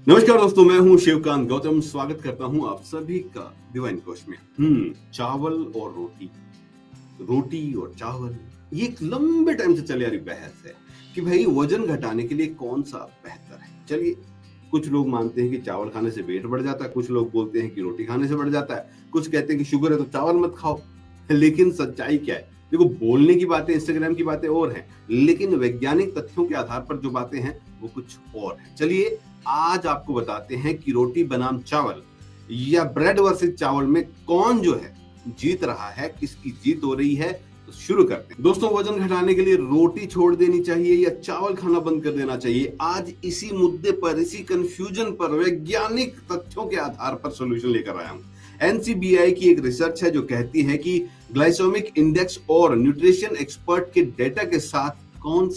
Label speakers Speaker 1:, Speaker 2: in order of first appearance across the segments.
Speaker 1: नमस्कार दोस्तों, मैं हूं शिवकांत गौतम। स्वागत करता हूं आप सभी का डिवाइन कोश में। चावल और रोटी, रोटी और चावल, ये एक लंबे टाइम से चली आ रही बहस है कि भाई वजन घटाने के लिए कौन सा बेहतर है। चलिए, कुछ लोग मानते हैं कि चावल खाने से वेट बढ़ जाता है, कुछ लोग बोलते हैं कि रोटी खाने से बढ़ जाता है, कुछ कहते हैं कि शुगर है तो चावल मत खाओ। लेकिन सच्चाई क्या है? देखो, बोलने की बातें, इंस्टाग्राम की बातें और हैं, लेकिन वैज्ञानिक तथ्यों के आधार पर जो बातें हैं वो कुछ और है। चलिए, आज आपको बताते हैं कि रोटी बनाम चावल या ब्रेड वर्सेस चावल में कौन जो है जीत रहा है, किसकी जीत हो रही है। तो शुरू करते हैं। दोस्तों, वजन घटाने के लिए रोटी छोड़ देनी चाहिए या चावल खाना बंद कर देना चाहिए? आज इसी मुद्दे पर, इसी कंफ्यूजन पर वैज्ञानिक तथ्यों के आधार पर सॉल्यूशन लेकर आया हूं। एनसीबीआई की एक रिसर्च है जो कहती है कि ग्लाइसेमिक इंडेक्स और न्यूट्रिशन एक्सपर्ट के डेटा के साथ कौन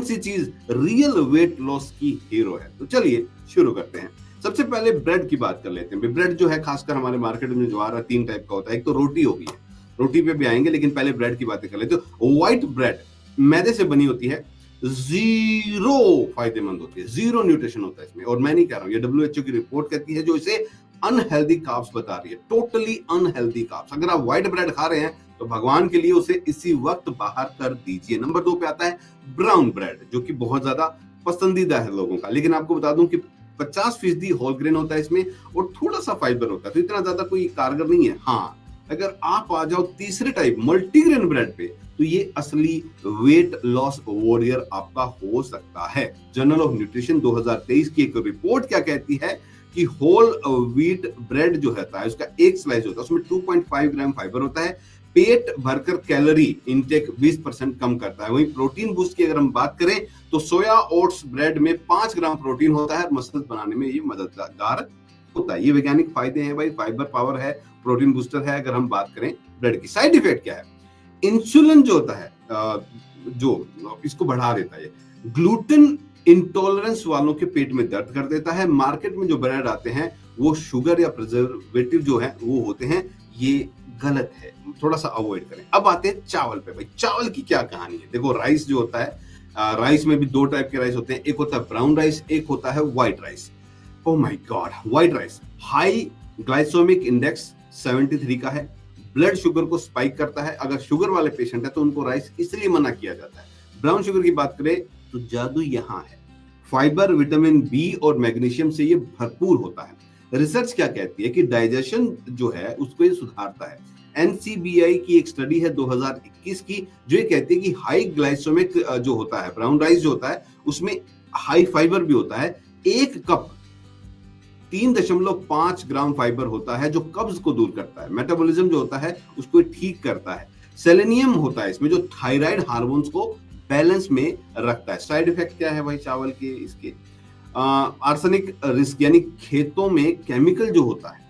Speaker 1: सी चीज रियल वेट लॉस की हीरो है। तो चलिए शुरू करते हैं। सबसे पहले ब्रेड की बात कर लेते हैं। ब्रेड जो है, खासकर हमारे मार्केट में जो आ रहा है, 3 टाइप का होता है। एक तो रोटी हो गई है, रोटी पे भी आएंगे, लेकिन पहले ब्रेड की बातें कर लेते हैं। व्हाइट ब्रेड मैदे से बनी होती है, जीरो फायदेमंद होती है, जीरो न्यूट्रिशन होता है इसमें। और मैं नहीं कह रहा हूं, ये डब्ल्यूएचओ की रिपोर्ट कहती है, जो इसे अनहेल्दी कार्ब्स बता रही है, टोटली अनहेल्दी कार्ब्स। अगर आप व्हाइट ब्रेड खा रहे हैं तो भगवान के लिए उसे इसी वक्त बाहर कर दीजिए। नंबर 2 पे आता है ब्राउन ब्रेड, जो कि बहुत ज्यादा पसंदीदा है लोगों का। लेकिन आपको बता दूं कि 50% होल ग्रेन होता है इसमें और थोड़ा सा फाइबर होता है, तो इतना ज्यादा कोई कारगर नहीं है। हाँ, अगर आप आ जाओ तीसरे टाइप मल्टीग्रेन ब्रेड पे, तो ये असली वेट लॉस वॉरियर आपका हो सकता है। जर्नल ऑफ न्यूट्रिशन 2023 की एक रिपोर्ट क्या कहती है कि होल व्हीट ब्रेड जो होता है, उसका एक स्लाइस होता है, उसमें 2.5 ग्राम फाइबर होता है, पेट भरकर कैलोरी इंटेक 20% कम करता है। वहीं प्रोटीन बूस्ट की अगर हम बात करें तो सोया ओट्स ब्रेड में 5 ग्राम प्रोटीन होता है, मसल्स बनाने में ये मददगार होता है। ये वैज्ञानिक फायदे हैं भाई, फाइबर पावर है, प्रोटीन बूस्टर है। अगर हम बात करें ब्रेड की, साइड इफेक्ट क्या है? इंसुलिन जो होता है, जो इसको बढ़ा देता है, ग्लूटेन इंटॉलरेंस वालों के पेट में दर्द कर देता है। मार्केट में जो ब्रेड आते हैं वो शुगर या प्रिजर्वेटिव जो है वो होते हैं, ये गलत है, थोड़ा सा अवॉइड करें। अब आते हैं चावल पे। भाई, चावल की क्या कहानी है? देखो, राइस जो होता है, राइस में भी 2 टाइप के राइस होते हैं। एक होता है ब्राउन राइस, एक होता है white rice. Oh my god, white rice high glycemic index 73 का है, ब्लड शुगर को स्पाइक करता है। अगर शुगर वाले पेशेंट है तो उनको राइस इसलिए मना किया जाता है। ब्राउन शुगर की बात करें तो जादू यहाँ है, फाइबर, विटामिन बी और मैग्नीशियम से ये भरपूर होता है। रिसर्च क्या कहती है कि डाइजेशन जो है उसको ये सुधारता है। एनसीबीआई की एक स्टडी है 2021 की, जो ये कहती है कि हाई ग्लाइसेमिक जो होता है ब्राउन राइस जो होता है, उसमें हाई फाइबर भी होता है। एक कप 3.5 ग्राम फाइबर होता है, जो कब्ज को दूर करता है, मेटाबॉलिज्म जो होता है उसको ठीक करता है। सेलेनियम होता है इसमें, जो थायराइड हार्मोन्स को बैलेंस में रखता है। साइड इफेक्ट क्या है भाई चावल के? इसके आर्सेनिक रिस्क, यानी खेतों में केमिकल जो होता है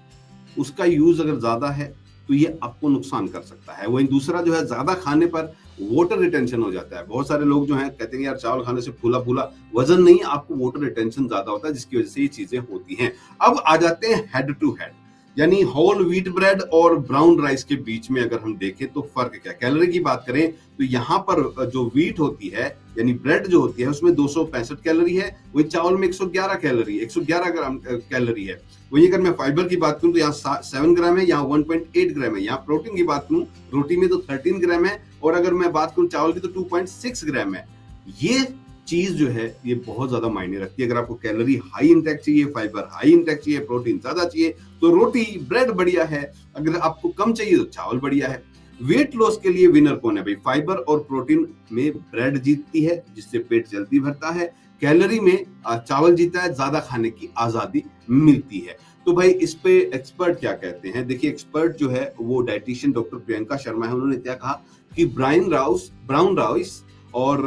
Speaker 1: उसका यूज अगर ज्यादा है तो ये आपको नुकसान कर सकता है। वहीं दूसरा जो है, ज्यादा खाने पर वाटर रिटेंशन हो जाता है। बहुत सारे लोग जो हैं कहते हैं यार चावल खाने से फूला फूला, वजन नहीं, आपको वाटर रिटेंशन ज्यादा होता है, जिसकी वजह से ये चीजें होती हैं। अब आ जाते हैं हेड टू हेड, यानी होल व्हीट ब्रेड और ब्राउन राइस के बीच में अगर हम देखें तो फर्क क्या? कैलोरी की बात करें तो यहाँ पर जो व्हीट होती है, यानी ब्रेड जो होती है, उसमें 265 कैलोरी है, वही चावल में 111 कैलोरी, 111 ग्राम कैलोरी है। वही अगर मैं फाइबर की बात करूं तो यहाँ 7 ग्राम है, यहाँ 1.8 ग्राम है। यहाँ प्रोटीन की बात करूं, रोटी में तो 13 ग्राम है, और अगर मैं बात करूं चावल की तो 2.6 ग्राम है। ये चीज जो है ये बहुत ज्यादा मायने रखती है। अगर आपको कैलोरी हाई इंटेक चाहिए, फाइबर हाई इंटेक चाहिए, प्रोटीन ज्यादा चाहिए, तो रोटी ब्रेड बढ़िया है। अगर आपको कम चाहिए तो चावल बढ़िया है। वेट लॉस के लिए विनर कौन है भाई? फाइबर और प्रोटीन में ब्रेड जीतती है, जिससे पेट जल्दी भरता है। कैलोरी में चावल जीता है, ज्यादा खाने की आजादी मिलती है। तो भाई इस पे एक्सपर्ट क्या कहते हैं? देखिए, एक्सपर्ट जो है वो डाइटिशियन डॉक्टर प्रियंका शर्मा है। उन्होंने क्या कहा कि ब्राउन राइस और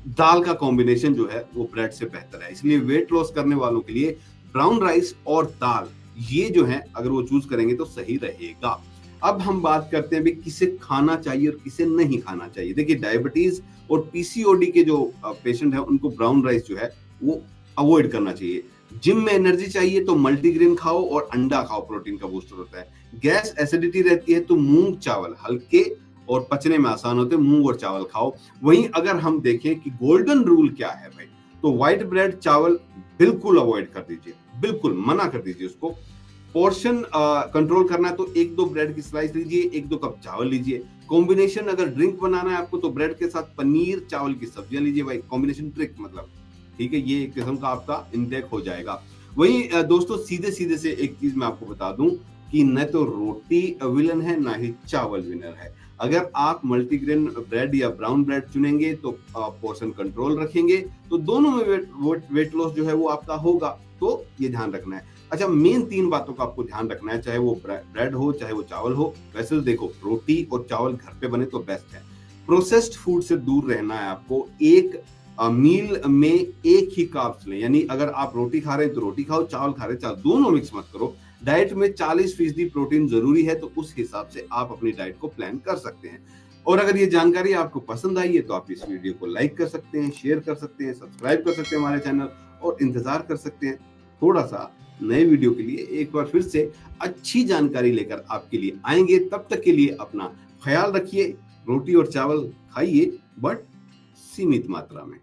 Speaker 1: दाल का कॉम्बिनेशन जो है वो ब्रेड से बेहतर है। इसलिए वेट लॉस करने वालों के लिए ब्राउन राइस और दाल, ये जो है अगर वो चूज करेंगे तो सही रहेगा। अब हम बात करते हैं भी किसे खाना चाहिए और किसे नहीं खाना चाहिए। देखिए, डायबिटीज और पीसीओडी के जो पेशेंट है उनको ब्राउन राइस जो है वो अवॉइड करना चाहिए। जिम में एनर्जी चाहिए तो मल्टीग्रेन खाओ और अंडा खाओ, प्रोटीन का बूस्टर होता है। गैस एसिडिटी रहती है तो मूंग चावल हल्के और पचने में आसान होते हैं, मूंग और चावल खाओ। वहीं अगर हम देखें कि गोल्डन रूल क्या है भाई, तो व्हाइट ब्रेड चावल बिल्कुल अवॉइड कर दीजिए, बिल्कुल मना कर दीजिए उसको। पोर्शन कंट्रोल करना है तो 1-2 ब्रेड की स्लाइस लीजिए, 1-2 कप चावल लीजिए। कॉम्बिनेशन अगर ड्रिंक बनाना है आपको तो ब्रेड के साथ पनीर चावल की सब्जियां लीजिए भाई, कॉम्बिनेशन ट्रिक मतलब, ठीक है, ये एक किस्म का आपका इनटेक हो जाएगा। वहीं दोस्तों सीधे सीधे से एक चीज मैं आपको बता दूं कि न तो रोटी विलन है ना ही चावल विनर है। अगर आप मल्टीग्रेन ब्रेड या ब्राउन ब्रेड चुनेंगे तो पोर्शन कंट्रोल रखेंगे तो दोनों में वेट लॉस जो है वो आपका होगा, तो ये ध्यान रखना है। अच्छा, मेन 3 बातों का आपको ध्यान रखना है, चाहे वो ब्रेड हो चाहे वो चावल हो। वैसे तो देखो, रोटी और चावल घर पे बने तो बेस्ट है। प्रोसेस्ड फूड से दूर रहना है आपको। एक मील में एक ही कार्ब्स लें, यानी अगर आप रोटी खा रहे हैं तो रोटी खाओ, चावल खा रहे हैं चावल, दोनों मिक्स मत करो। डाइट में 40% प्रोटीन जरूरी है, तो उस हिसाब से आप अपनी डाइट को प्लान कर सकते हैं। और अगर ये जानकारी आपको पसंद आई है तो आप इस वीडियो को लाइक कर सकते हैं, शेयर कर सकते हैं, सब्सक्राइब कर सकते हैं हमारे चैनल, और इंतजार कर सकते हैं थोड़ा सा नए वीडियो के लिए। एक बार फिर से अच्छी जानकारी लेकर आपके लिए आएंगे, तब तक के लिए अपना ख्याल रखिए। रोटी और चावल खाइए, बट सीमित मात्रा में।